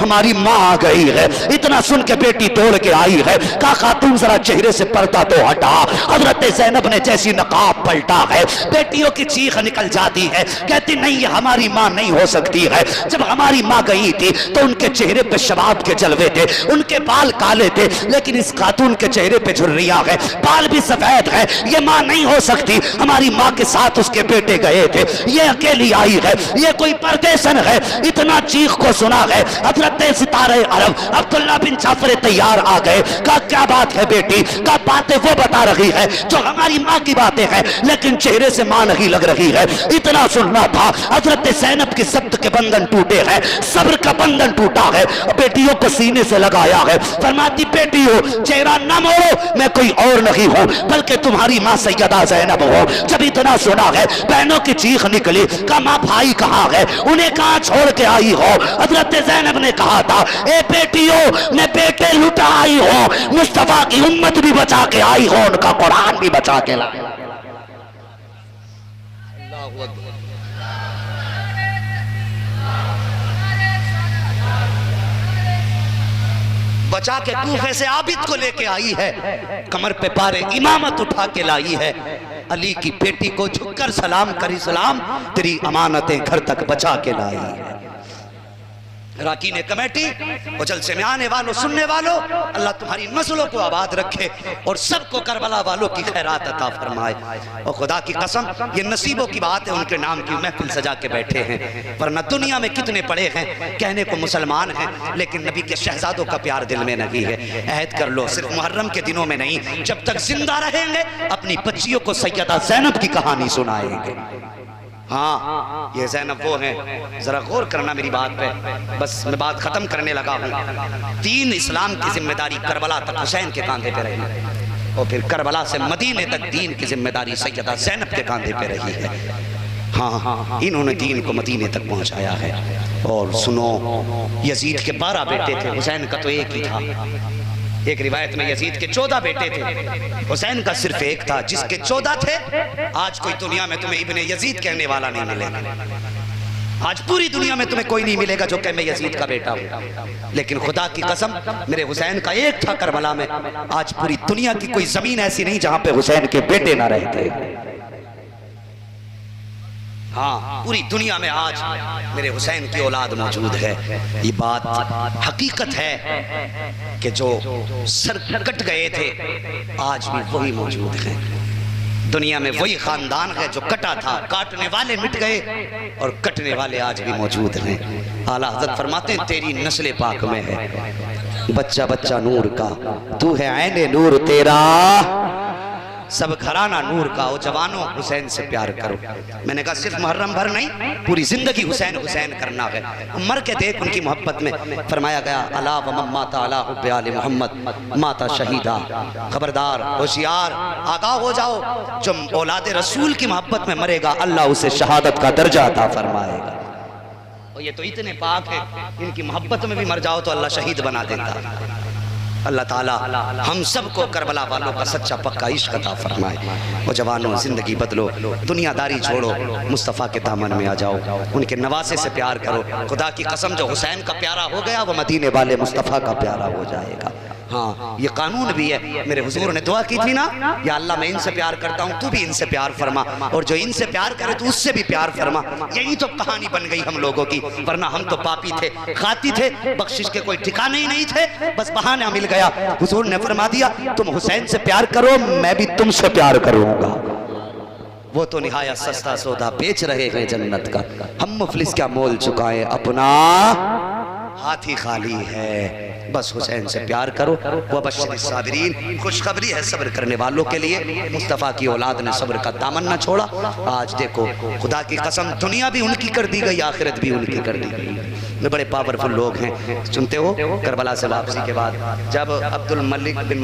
ہماری ماں آ گئی ہے۔ اتنا سن کے بیٹی دوڑ کے آئی ہے، کہا خاتون ذرا چہرے سے پردہ تو ہٹا۔ حضرت زینب نے جیسی نقاب پلٹا ہے، بیٹیوں کی چیخ نکل جاتی ہے، کہتی نہیں یہ ہماری ماں نہیں ہو سکتی ہے۔ جب ہماری ماں گئی تھی تو ان کے چہرے پہ شباب کے جلوے تھے، ان کے بال کالے تھے، لیکن اس خاتون کے چہرے پہ جھریاں ہے، بال بھی سفید ہے، یہ ماں نہیں ہو سکتی۔ ہماری ماں کے ساتھ اس کے بیٹے گئے تھے، یہ اکیلی آئی ہے، یہ کوئی پردیسن ہے۔ اتنا چیخ کو سنا ہے، حضرت ستارہ عرب عبداللہ بن جعفر طیار آ گئے، کہا کیا بات ہے بیٹی؟ کہا باتیں وہ بتا رہی ہے جو ہماری ماں کی باتیں ہیں، لیکن چہرے سے ماں نہیں لگ رہی ہے۔ اتنا سننا تھا، حضرت زینب کی ضبط کے بندھن ٹوٹے ہیں، صبر کا بندھن ٹوٹا ہے، بیٹیوں کو سینے سے لگایا ہے، فرماتی بیٹیوں چہرہ نہ موڑو، میں کوئی اور نہیں ہوں بلکہ تمہاری ماں سیدہ زینب ہو۔ جب اتنا سنا ہے بہنوں کی چیخ نکلی، کہا ماں بھائی کہاں ہے؟ انہیں کہاں چھوڑ کے آئی ہو؟ حضرت زینب نے کہا تھا اے بیٹیوں میں بیٹے لٹا آئی ہوں، مصطفیٰ کی امت بھی بچا کے آئی ہوں، ان کا قرآن بھی بچا کے لائی۔ بچا کے کوفے سے عابد کو لے کے آئی ہے، کمر پہ پارے امامت اٹھا کے لائی ہے، علی کی بیٹی کو جھک کر سلام کری، سلام تیری امانتیں گھر تک بچا کے لائی ہے۔ راکین کمیٹی اور جلسے میں آنے والوں سننے والوں، اللہ تمہاری نسلوں کو آباد رکھے اور سب کو کربلا والوں کی خیرات عطا فرمائے۔ اور خدا کی قسم یہ نصیبوں کی بات ہے، ان کے نام کی محفل سجا کے بیٹھے ہیں، ورنہ دنیا میں کتنے پڑے ہیں کہنے کو مسلمان ہیں لیکن نبی کے شہزادوں کا پیار دل میں نہیں ہے۔ عہد کر لو صرف محرم کے دنوں میں نہیں، جب تک زندہ رہیں گے اپنی بچیوں کو سیدہ زینب کی کہانی سنائیں گے۔ ہاں یہ زینب وہ ہیں، ذرا غور کرنا میری بات پہ، بس میں بات ختم کرنے لگا ہوں۔ دین اسلام کی ذمہ داری کربلا تک حسین کے کاندھے پہ رہی، اور پھر کربلا سے مدینے تک دین کی ذمہ داری سیدہ زینب کے کاندھے پہ رہی ہے۔ ہاں انہوں نے دین کو مدینے تک پہنچایا ہے۔ اور سنو یزید کے 12 بیٹے تھے، حسین کا تو ایک ہی تھا۔ ایک روایت میں یزید کے 14 بیٹے تھے، حسین کا صرف ایک تھا، جس کے 14 تھے۔ آج کوئی دنیا میں تمہیں ابن یزید کہنے والا نہیں ملے گا، آج پوری دنیا میں تمہیں کوئی نہیں ملے گا جو کہ میں یزید کا بیٹا ہوں، لیکن خدا کی قسم میرے حسین کا ایک تھا کربلا میں۔ آج پوری دنیا کی کوئی زمین ایسی نہیں جہاں پہ حسین کے بیٹے نہ رہتے۔ ہاں پوری دنیا میں آج میرے حسین کی اولاد موجود ہے۔ یہ بات حقیقت ہے کہ جو سر کٹ گئے تھے آج بھی وہی موجود ہیں۔ دنیا میں وہی خاندان ہے جو کٹا تھا، کاٹنے والے مٹ گئے اور کٹنے والے آج بھی موجود ہیں۔ اعلیٰ حضرت فرماتے ہیں تیری نسل پاک میں ہے بچہ بچہ نور کا، تو ہے عین نور تیرا سب گھرانہ نور کا۔ او جوانوں حسین سے پیار کرو۔ میں نے کہا صرف محرم بھر نہیں، پوری زندگی حسین حسین کرنا ہے۔ مر کے دیکھ ان کی محبت میں، فرمایا گیا الا ومن مات علی حب آل محمد مات شہیدا، خبردار ہوشیار آگاہ ہو جاؤ، جو اولاد رسول کی محبت میں مرے گا اللہ اسے شہادت کا درجہ عطا فرمائے گا۔ اور یہ تو اتنے پاک ہیں، ان کی محبت میں بھی مر جاؤ تو اللہ شہید بنا دیتا۔ اللہ تعالی ہم سب کو کربلا والوں کا سچا پکا عشق عطا فرمائے۔ وہ جوانوں زندگی بدلو، دنیا داری چھوڑو، مصطفیٰ کے دامن میں آ جاؤ، ان کے نواسے سے پیار کرو۔ خدا کی قسم جو حسین کا پیارا ہو گیا وہ مدینے والے مصطفیٰ کا پیارا ہو جائے گا۔ ہاں یہ قانون بھی ہے، میرے حضور نے دعا کی تھی نا، یا اللہ میں ان سے پیار کرتا ہوں تو بھی ان سے پیار فرما، اور جو ان سے پیار کرے تو اس سے بھی پیار فرما۔ یہی تو کہانی بن گئی ہم لوگوں کی، ورنہ ہم تو پاپی تھے، خاطی تھے، بخشش کے کوئی ٹھکانے ہی نہیں تھے، بس بہانہ مل گیا۔ حضور نے فرما دیا تم حسین سے پیار کرو میں بھی تم سے پیار کروں گا۔ وہ تو نہایت سستا سودا بیچ رہے ہیں جنت کا، ہم مفلس کیا مول چکائیں، اپنا ہاتھ ہی خالی ہے۔ بس حسین سے پیار کرو۔ وبشر الصابرین، خوشخبری ہے صبر کرنے والوں کے لیے، مصطفیٰ کی اولاد نے صبر کا دامن نہ چھوڑا۔ آج دیکھو خدا کی قسم دنیا بھی ان کی کر دی گئی، آخرت بھی ان کی کر دی گئی۔ میں بڑے پاورفل لوگ ہیں، سنتے ہو کربلا سے واپسی کے بعد جب عبد الملک بن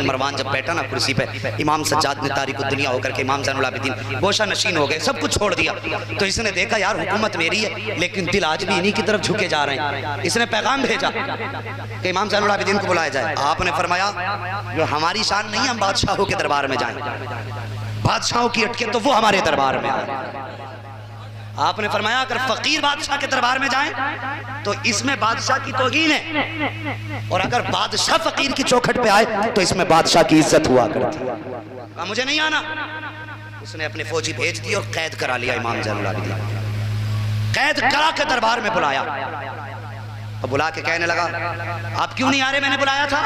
مروان جب بیٹھا نا کرسی پہ، امام سجاد نے تاریک الدنیا ہو کر کے امام زین العابدین گوشہ نشین ہو گئے، سب کچھ چھوڑ دیا، تو اس نے دیکھا یار حکومت میری ہے لیکن دل آج بھی انہی کی طرف جھکے جا رہے ہیں۔ اس نے پیغام بھیجا کہ امام زین العابدین کو بلایا جائے۔ آپ نے فرمایا یہ ہماری شان نہیں، ہم بادشاہوں کے دربار میں جائیں، بادشاہوں کی اٹکے تو وہ ہمارے دربار میں آئے۔ آپ نے فرمایا اگر فقیر بادشاہ کے دربار میں جائیں تو اس میں بادشاہ کی توہین ہے، اور اگر بادشاہ فقیر کی چوکھٹ پہ آئے تو اس میں بادشاہ کی عزت ہوا کرتی ہے۔ کہا مجھے نہیں آنا۔ اس نے اپنے فوجی بھیج دی اور قید کرا لیا امام زین العابدین، قید کرا کے دربار میں بلایا، اور بلا کے کہنے لگا آپ کیوں نہیں آ رہے، میں نے بلایا تھا۔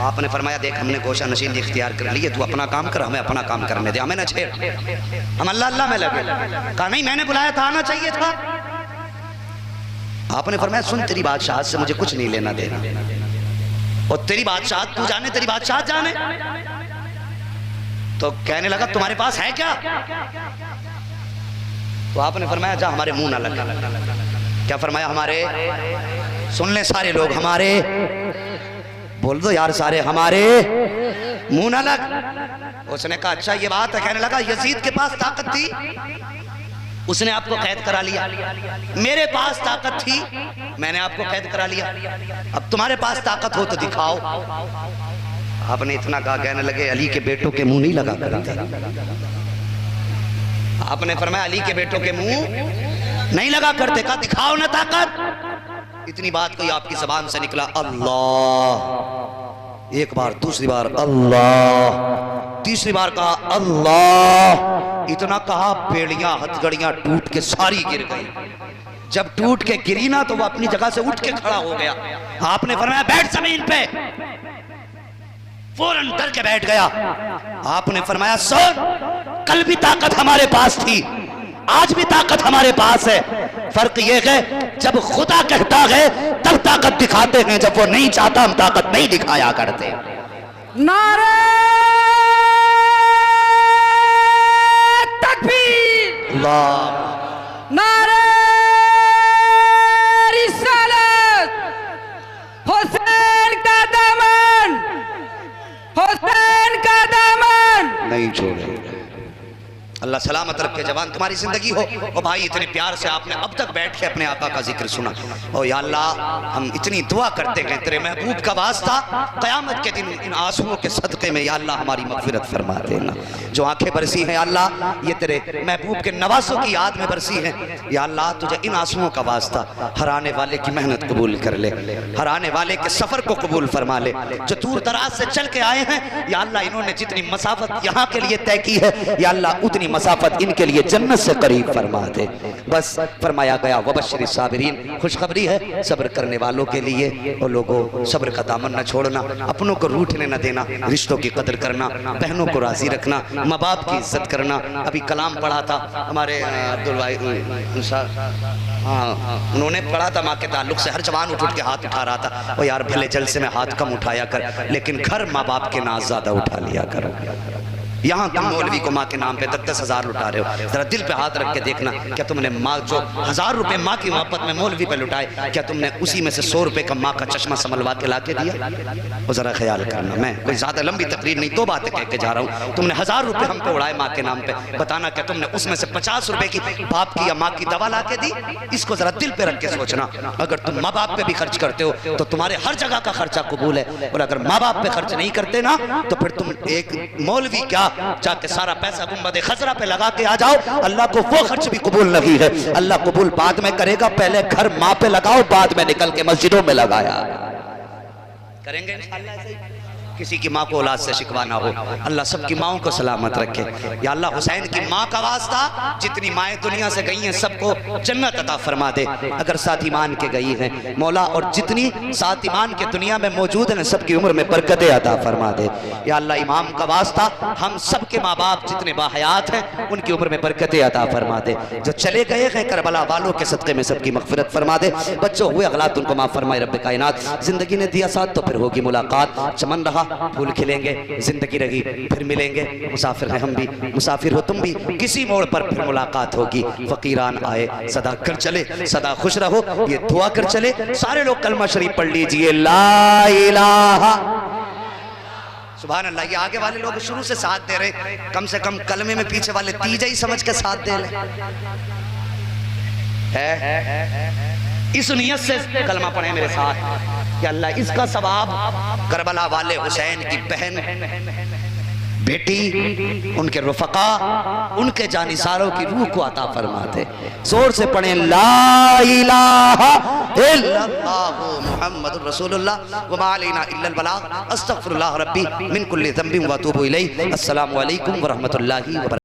آپ نے فرمایا دیکھ ہم نے گوشہ نشینی اختیار کر لی ہے، تو اپنا کام کر، ہمیں اپنا کام کرنے دے، ہمیں نہ چھیڑ، ہم اللہ اللہ میں لگے۔ کہا نہیں میں نے بلایا تھا، آنا چاہیے تھا۔ آپ نے فرمایا سن تیری بادشاہت سے مجھے کچھ نہیں لینا دینا، اور تیری بادشاہت تو جانے، تیری بادشاہت جانے۔ تو کہنے لگا تمہارے پاس ہے کیا؟ تو آپ نے فرمایا جا ہمارے منہ نہ لگا۔ کیا فرمایا؟ ہمارے، سن لیں سارے لوگ، ہمارے، بول دو یار سارے، ہمارے منہ نہ لگ۔ اس نے کہا اچھا یہ بات ہے۔ کہنے لگا یزید کے پاس طاقت تھی، اس نے آپ کو قید کرا لیا، میرے پاس طاقت تھی، میں نے آپ کو قید کرا لیا، اب تمہارے پاس طاقت ہو تو دکھاؤ۔ آپ نے اتنا کہا، کہنے لگے علی کے بیٹوں کے منہ نہیں لگا کرتے۔ آپ نے فرمایا علی کے بیٹوں کے منہ نہیں لگا کرتے، کہا دکھاؤ نہ طاقت۔ اتنی بات کوئی آپ کی زبان سے نکلا اللہ، ایک بار، دوسری بار اللہ، تیسری بار کہا اللہ، اتنا کہا بیڑیاں ہتھگڑیاں ٹوٹ کے ساری گر گئی۔ جب ٹوٹ کے گری نا تو وہ اپنی جگہ سے اٹھ کے کھڑا ہو گیا۔ آپ نے فرمایا بیٹھ زمین پہ، فوراً ڈر کے بیٹھ گیا۔ آپ نے فرمایا سن، کل بھی طاقت ہمارے پاس تھی، آج بھی طاقت ہمارے پاس ہے، فرق یہ ہے جب خدا کہتا ہے تب طاقت دکھاتے ہیں، جب وہ نہیں چاہتا ہم طاقت نہیں دکھایا کرتے۔ نعرہ تکبیر، اللہ، نعرہ رسالت، حسین کا دامن، حسین کا دامن نہیں چھوڑے۔ اللہ سلامت رکھے جوان تمہاری زندگی ہو۔ اور بھائی اتنے پیار سے آپ نے اب تک بیٹھ کے اپنے آقا کا ذکر سنا، اور یا اللہ ہم اتنی دعا کرتے ہیں تیرے محبوب کا واسطہ، قیامت کے دن ان آنسوؤں کے صدقے میں یا اللہ ہماری مغفرت فرما دینا۔ جو آنکھیں برسی ہیں یا اللہ یہ تیرے محبوب کے نوازوں کی یاد میں برسی ہیں، یا اللہ تجھے ان آنسوؤں کا واسطہ ہر آنے والے کی محنت قبول کر لے، ہر آنے والے کے سفر کو قبول فرما لے۔ جو دور دراز سے چل کے آئے ہیں یا اللہ انہوں نے جتنی مسافت یہاں کے لیے طے کی ہے یا اللہ اتنی مسافت ان کے لیے جنت سے قریب فرما دے۔ بس فرمایا گیا وبشر الصابرین، خوشخبری ہے صبر کرنے والوں کے لیے۔ اور لوگوں صبر کا دامن نہ چھوڑنا، اپنوں کو روٹھنے نہ دینا، رشتوں کی قدر کرنا، بہنوں کو راضی رکھنا، ماں باپ کی عزت کرنا۔ ابھی کلام پڑھا تھا ہمارے عبدالوائی انہوں نے پڑھا تھا ماں کے تعلق سے، ہر جوان اٹھ کے ہاتھ اٹھا رہا تھا، وہ یار بھلے جلسے میں ہاتھ کم اٹھایا کر، لیکن گھر ماں باپ کے ناز زیادہ اٹھا لیا کرو۔ یہاں تم مولوی کو ماں کے نام پہ 10,000 لٹا رہے ہو، ذرا دل پہ ہاتھ رکھ کے دیکھنا، کیا تم نے ماں جو 1000 روپے ماں کی محبت میں مولوی پہ لٹائے، کیا تم نے اسی میں سے 100 روپے کا ماں کا چشمہ سنبھلوا کے لا کے دیا؟ وہ ذرا خیال کرنا۔ میں کوئی زیادہ لمبی تقریر نہیں، 2 باتیں کہہ کے جا رہا ہوں۔ تم نے 1000 روپے ہم پہ اڑائے ماں کے نام پہ، بتانا کیا تم نے اس میں سے 50 روپے کی باپ کی یا ماں کی دوا لا کے دی؟ اس کو ذرا دل پہ رکھ کے سوچنا۔ اگر تم ماں باپ پہ بھی خرچ کرتے ہو تو تمہارے ہر جگہ کا خرچہ قبول ہے، اور اگر ماں باپ پہ خرچ نہیں کرتے نا تو پھر تم ایک مولوی کیا جا کے سارا پیسہ گنبد خضرا پہ لگا کے آ جاؤ، اللہ کو وہ خرچ بھی قبول نہیں ہے۔ اللہ قبول بعد میں کرے گا، پہلے گھر ماں پہ لگاؤ، بعد میں نکل کے مسجدوں میں لگایا کریں گے انشاءاللہ ایسے ہی۔ کسی کی ماں کو اولاد سے شکوہ نہ ہو، اللہ سب کی ماؤں کو سلامت رکھے۔ یا اللہ حسین کی ماں کا واسطہ جتنی مائیں دنیا سے گئی ہیں سب کو جنت عطا فرما دے، اگر ساتھ ایمان کے گئی ہیں مولا، اور جتنی ساتھ ایمان کے دنیا میں موجود ہیں سب کی عمر میں برکتیں عطا فرما دے۔ یا اللہ امام کا واسطہ ہم سب کے ماں باپ جتنے باحیات ہیں ان کی عمر میں برکتیں عطا فرما دے، جو چلے گئے ہیں کربلا والوں کے صدقے میں سب کی مغفرت فرما دے، بچوں ہوئے اغلاط ان کو معاف فرمائے رب کائنات۔ زندگی نے دیا ساتھ تو پھر ہوگی ملاقات، چمن رہا پھول کھلیں گے، زندگی رہی پھر ملیں گے، مسافر ہیں ہم بھی، مسافر ہو تم بھی، کسی موڑ پر پھر ملاقات ہوگی۔ فقیران آئے صدا کر چلے، صدا خوش رہو، یہ دعا کر چلے۔ سارے لوگ کلمہ شریف پڑھ لیجئے، لا الہ سبحان اللہ۔ یہ آگے والے لوگ شروع سے ساتھ دے رہے، کم سے کم کلمے میں پیچھے والے تیجہ ہی سمجھ کے ساتھ دے لیں۔ اس نیت سے کلمہ پڑھیں میرے ساتھ کہ اللہ اس کا ثواب کربلا والے حسین کی بہن بیٹی ان کے رفقا ان کے جانثاروں کی روح کو عطا فرماتے. زور سے پڑھیں لا الہ الا اللہ محمد رسول اللہ وما علینا الا البلاغ استغفر اللہ ربی من کل ذنب واتوب الیہ. السلام علیکم ورحمۃ اللہ وبرکاتہ.